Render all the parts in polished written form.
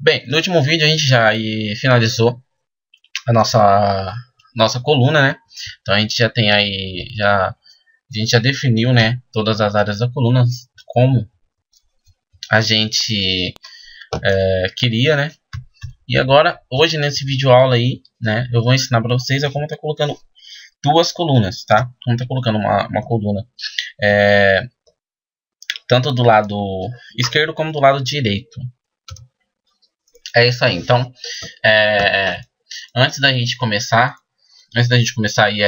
Bem, no último vídeo a gente já finalizou a nossa coluna, né? Então a gente já tem aí, a gente já definiu, né, todas as áreas da coluna, como a gente queria, né? E agora, hoje nesse vídeo aula aí, né, eu vou ensinar para vocês a como tá colocando duas colunas, tá? Como tá colocando uma coluna, tanto do lado esquerdo como do lado direito. É isso aí. Então, antes da gente começar aí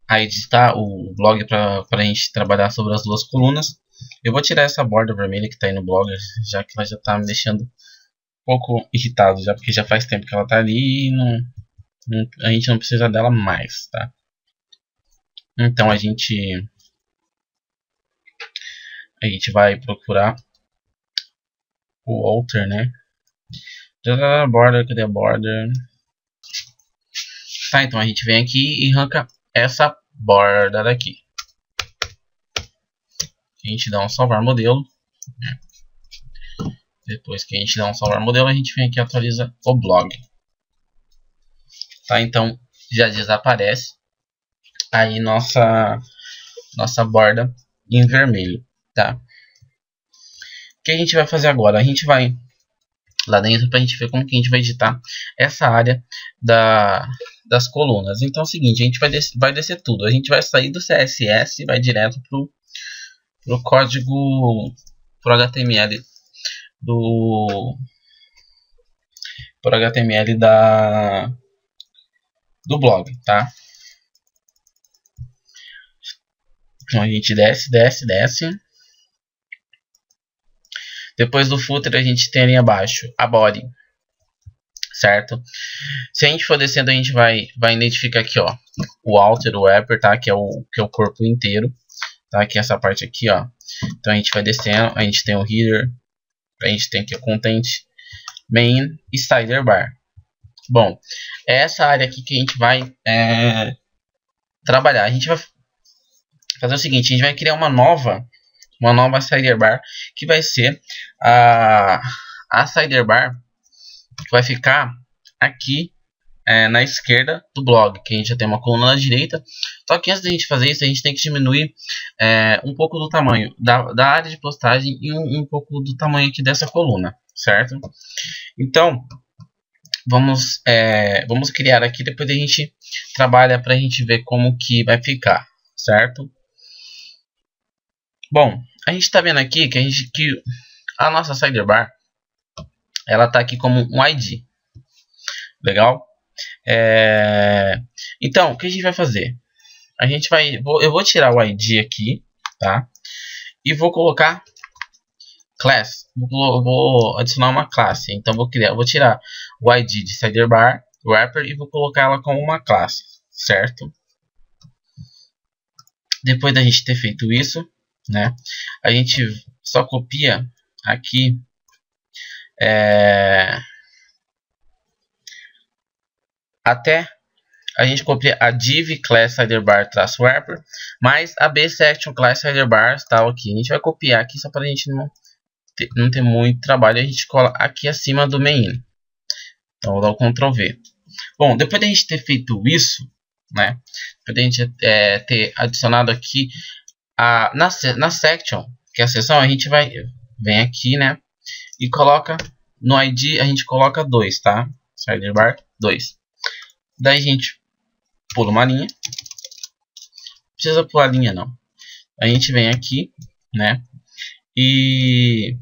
a editar o blog para a gente trabalhar sobre as duas colunas, eu vou tirar essa borda vermelha que está aí no blog, já que ela já está me deixando um pouco irritado, já porque já faz tempo que ela está ali e a gente não precisa dela mais, tá? Então a gente vai procurar o alter, né? Border, cadê a border? Tá, então a gente vem aqui e arranca essa borda daqui. A gente dá um salvar modelo, né? Depois que a gente dá um salvar modelo, a gente vem aqui e atualiza o blog. Tá, então já desaparece aí nossa borda em vermelho, tá? O que a gente vai fazer agora? A gente vai lá dentro para a gente ver como que a gente vai editar essa área das colunas. Então é o seguinte, a gente vai descer tudo. A gente vai sair do CSS e vai direto pro código, pro HTML do blog, tá? Então a gente desce. Depois do footer a gente tem ali abaixo a body, certo? Se a gente for descendo, a gente vai identificar aqui, ó, o outer, o wrapper, tá? Que é o corpo inteiro, tá? Que é essa parte aqui, ó. Então a gente vai descendo, a gente tem o header, a gente tem aqui o content, main e sidebar. Bom, é essa área aqui que a gente vai trabalhar. A gente vai fazer o seguinte, a gente vai criar uma nova sidebar, que vai ser a sidebar que vai ficar aqui na esquerda do blog, que a gente já tem uma coluna na direita. Só que antes da gente fazer isso, a gente tem que diminuir um pouco do tamanho da área de postagem e um pouco do tamanho aqui dessa coluna, certo? Então vamos criar aqui, depois a gente trabalha para a gente ver como que vai ficar, certo? Bom, a gente está vendo aqui que a nossa sidebar, ela está aqui como um ID. Legal? Então, o que a gente vai fazer? Eu vou tirar o ID aqui, tá? E vou colocar class. Vou adicionar uma classe. Então, vou tirar o ID de sidebar, wrapper, e vou colocar ela como uma classe, certo? Depois da gente ter feito isso, né, a gente só copia aqui até a gente copia a div class sidebar -wrapper mais a bSection class sidebar tal aqui. A gente vai copiar aqui só para a gente não ter muito trabalho. A gente cola aqui acima do main. Então vou dar o Ctrl V. Bom, depois da gente ter feito isso, né, depois da gente ter adicionado aqui na section, que é a seção, a gente vem aqui, né, e coloca no ID, a gente coloca 2, tá? Sidebar 2. Daí a gente pula uma linha. Não precisa pular linha não. A gente vem aqui, né, e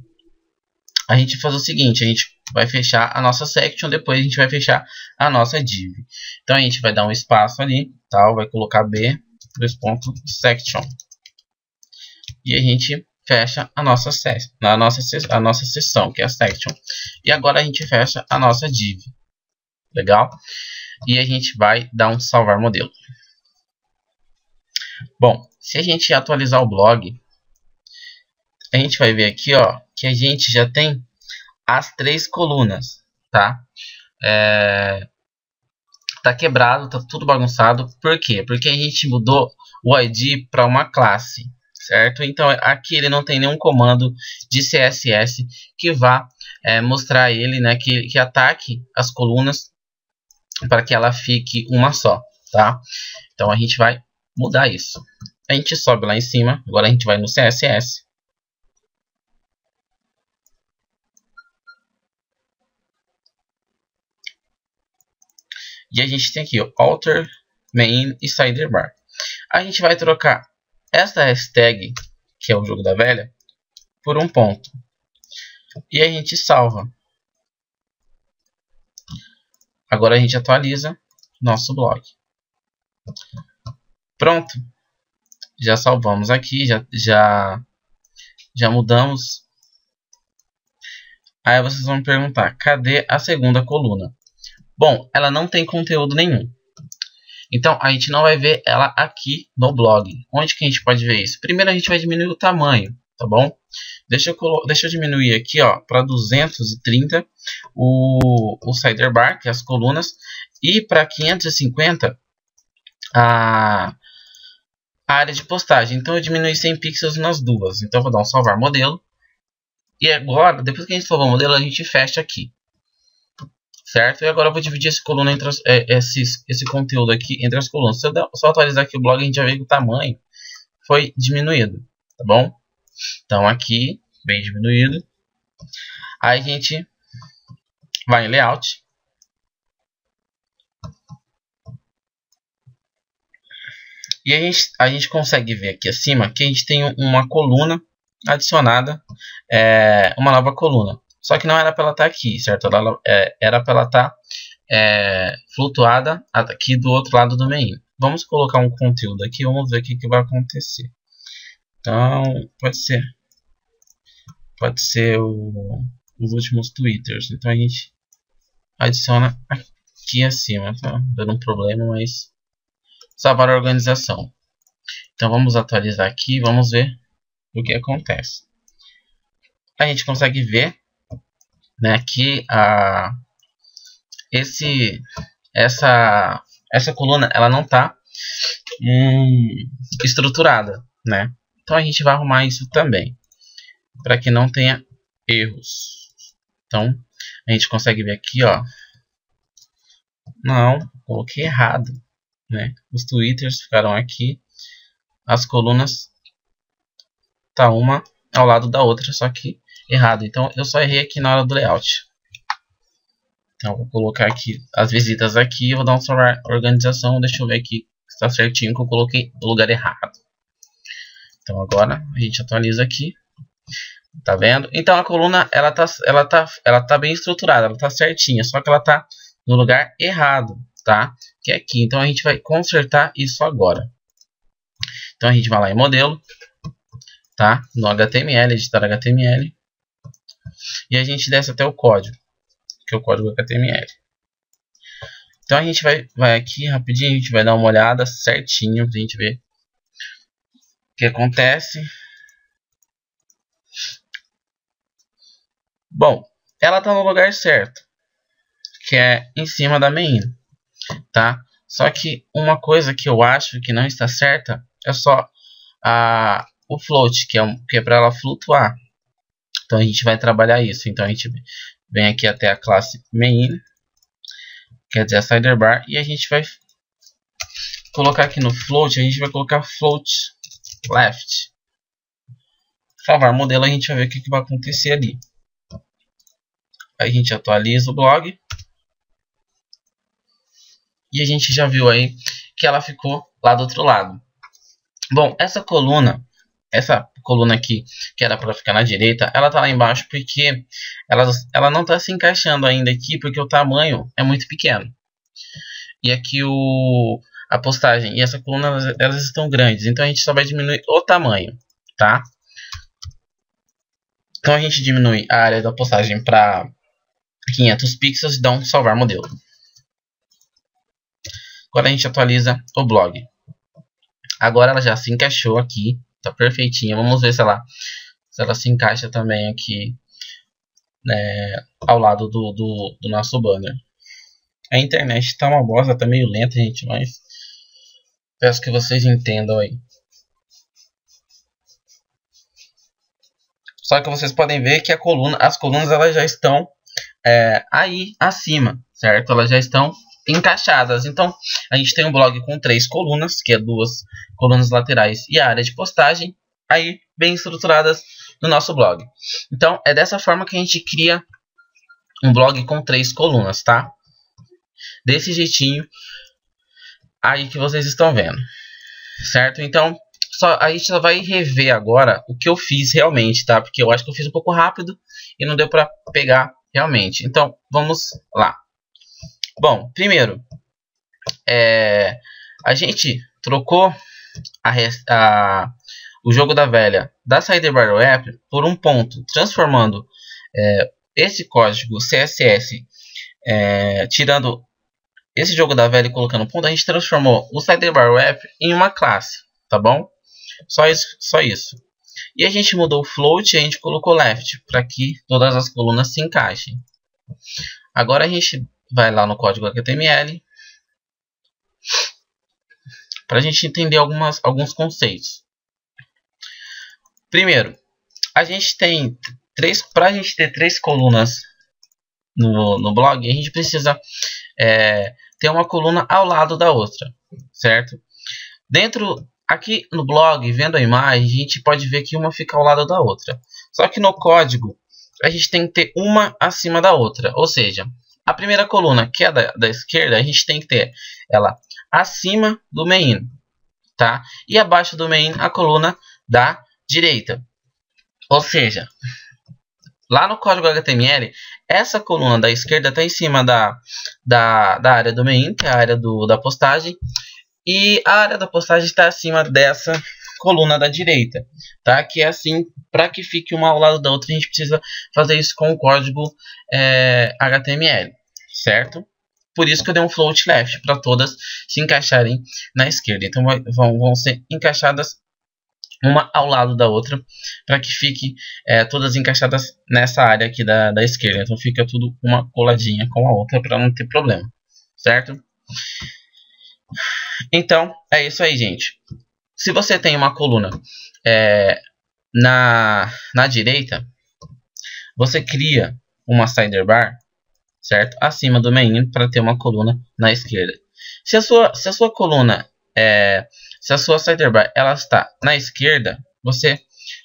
a gente faz o seguinte, a gente vai fechar a nossa section, depois a gente vai fechar a nossa div. Então a gente vai dar um espaço ali, tal, vai colocar b section. E a gente fecha a nossa seção, que é a section. E agora a gente fecha a nossa div. Legal? E a gente vai dar um salvar modelo. Bom, se a gente atualizar o blog, a gente vai ver aqui, ó, que a gente já tem as 3 colunas, tá? Tá quebrado, tá tudo bagunçado. Por quê? Porque a gente mudou o ID para uma classe, certo? Então aqui ele não tem nenhum comando de CSS que vá mostrar ele, né, que ataque as colunas para que ela fique uma só, tá? Então a gente vai mudar isso. A gente sobe lá em cima, agora a gente vai no CSS. E a gente tem aqui o Alter, Main e Sidebar. A gente vai trocar essa hashtag, que é o jogo da velha, por um ponto. E a gente salva. Agora a gente atualiza nosso blog. Pronto. Já salvamos aqui, já mudamos. Aí vocês vão me perguntar, cadê a segunda coluna? Bom, ela não tem conteúdo nenhum. Então a gente não vai ver ela aqui no blog. Onde que a gente pode ver isso? Primeiro a gente vai diminuir o tamanho, tá bom? Deixa eu diminuir aqui, ó, para 230 o sidebar, que é as colunas, e para 550 a área de postagem. Então eu diminui 100 pixels nas duas. Então eu vou dar um salvar modelo. E agora, depois que a gente salvar o modelo, a gente fecha aqui. Certo? E agora eu vou dividir esse coluna entre esse conteúdo aqui entre as colunas. Se eu só atualizar aqui o blog, a gente já vê que o tamanho foi diminuído, tá bom? Então aqui, bem diminuído. Aí a gente vai em layout. E a gente consegue ver aqui acima que a gente tem uma coluna adicionada, uma nova coluna. Só que não era para ela estar aqui, certo? Era para ela estar flutuada aqui do outro lado do main. Vamos colocar um conteúdo aqui, vamos ver o que vai acontecer. Então, pode ser os últimos twitters. Então a gente adiciona aqui acima, tá dando um problema, mas salvar a organização. Então vamos atualizar aqui, vamos ver o que acontece. A gente consegue ver, né, que essa coluna ela não está estruturada, né? Então a gente vai arrumar isso também para que não tenha erros. Então a gente consegue ver aqui, ó. Não, coloquei errado, né? Os twitters ficaram aqui, as colunas tá uma ao lado da outra, só que errado. Então eu só errei aqui na hora do layout. Então vou colocar aqui as visitas aqui, vou dar um salvar organização, deixa eu ver aqui se está certinho que eu coloquei no lugar errado. Então agora a gente atualiza aqui. Tá vendo? Então a coluna ela tá bem estruturada, ela tá certinha, só que ela tá no lugar errado, tá? Que é aqui. Então a gente vai consertar isso agora. Então a gente vai lá em modelo, tá? No HTML, editar HTML. E a gente desce até o código, que é o código HTML. Então a gente vai aqui rapidinho, a gente vai dar uma olhada certinho pra gente ver o que acontece. Bom, ela tá no lugar certo, que é em cima da main, tá? Só que uma coisa que eu acho que não está certa é só o float, que é para ela flutuar. Então a gente vai trabalhar isso. Então a gente vem aqui até a classe main, quer dizer a sidebar, e a gente vai colocar aqui no float, a gente vai colocar float left. Salvar modelo, a gente vai ver o que vai acontecer ali. Aí a gente atualiza o blog. E a gente já viu aí que ela ficou lá do outro lado. Bom, essa coluna aqui, que era para ficar na direita, ela tá lá embaixo porque ela não está se encaixando ainda aqui, porque o tamanho é muito pequeno. E aqui a postagem e essa coluna, elas estão grandes, então a gente só vai diminuir o tamanho, tá? Então a gente diminui a área da postagem para 500 pixels e dá um salvar modelo. Agora a gente atualiza o blog. Agora ela já se encaixou aqui, tá perfeitinha. Vamos ver se ela se encaixa também aqui, né, ao lado do nosso banner. A internet tá uma bosta, tá meio lenta, gente, mas peço que vocês entendam aí. Só que vocês podem ver que as colunas elas já estão aí acima, certo? Elas já estão encaixadas. Então, a gente tem um blog com 3 colunas, que é 2 colunas laterais e a área de postagem, aí bem estruturadas no nosso blog. Então, é dessa forma que a gente cria um blog com 3 colunas, tá? Desse jeitinho aí que vocês estão vendo, certo? Então, a gente só vai rever agora o que eu fiz realmente, tá? Porque eu acho que eu fiz um pouco rápido e não deu para pegar realmente. Então, vamos lá. Bom, primeiro, a gente trocou o jogo da velha da Sidebar Wrap por um ponto, transformando esse código CSS, tirando esse jogo da velha e colocando um ponto, a gente transformou o Sidebar Wrap em uma classe, tá bom? Só isso. E a gente mudou o float e a gente colocou left para que todas as colunas se encaixem. Agora a gente vai lá no código HTML para a gente entender alguns conceitos. Primeiro, a gente tem para a gente ter 3 colunas no blog, a gente precisa ter uma coluna ao lado da outra, certo? Aqui no blog, vendo a imagem, a gente pode ver que uma fica ao lado da outra. Só que no código, a gente tem que ter uma acima da outra. Ou seja, a primeira coluna, que é da esquerda, a gente tem que ter ela acima do main, tá? E abaixo do main, a coluna da direita. Ou seja, lá no código HTML, essa coluna da esquerda está em cima da área do main, que é a área da postagem. E a área da postagem está acima dessa coluna da direita, tá? Que é assim, para que fique uma ao lado da outra, a gente precisa fazer isso com o código HTML, certo? Por isso que eu dei um float left, para todas se encaixarem na esquerda. Então vão ser encaixadas uma ao lado da outra, para que fique todas encaixadas nessa área aqui da esquerda. Então fica tudo uma coladinha com a outra, para não ter problema, certo? Então, é isso aí, gente. Se você tem uma coluna na direita, você cria uma sidebar, certo? Acima do main, para ter uma coluna na esquerda. Se a sua coluna, se a sua sidebar ela está na esquerda, você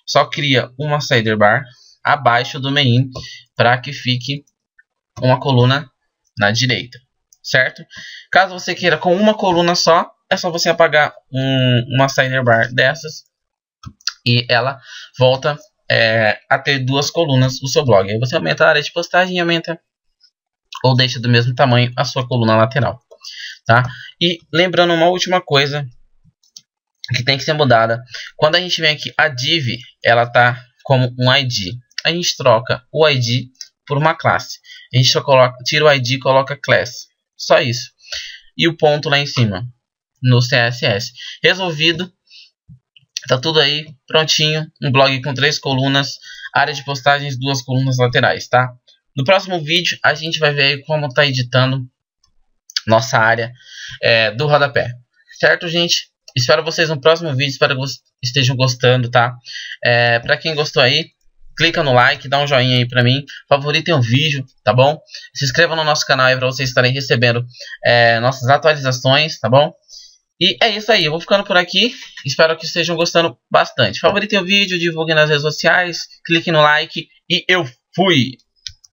só cria uma sidebar abaixo do main, para que fique uma coluna na direita, certo? Caso você queira com uma coluna só, é só você apagar uma sidebar dessas e ela volta a ter 2 colunas no seu blog. Aí você aumenta a área de postagem e aumenta ou deixa do mesmo tamanho a sua coluna lateral, tá? E lembrando uma última coisa que tem que ser mudada. Quando a gente vem aqui, a div, ela tá como um ID. A gente troca o ID por uma classe. A gente só tira o ID e coloca class. Só isso. E o ponto lá em cima, no CSS. Resolvido. Tá tudo aí, prontinho. Um blog com 3 colunas. Área de postagens, 2 colunas laterais, tá? No próximo vídeo, a gente vai ver aí como tá editando nossa área do rodapé. Certo, gente? Espero vocês no próximo vídeo. Espero que vocês estejam gostando, tá? Pra quem gostou aí, clica no like, dá um joinha aí pra mim, favoritem o vídeo, tá bom? Se inscreva no nosso canal aí pra vocês estarem recebendo nossas atualizações, tá bom? E é isso aí, eu vou ficando por aqui, espero que estejam gostando bastante. Favoritem o vídeo, divulguem nas redes sociais, cliquem no like e eu fui!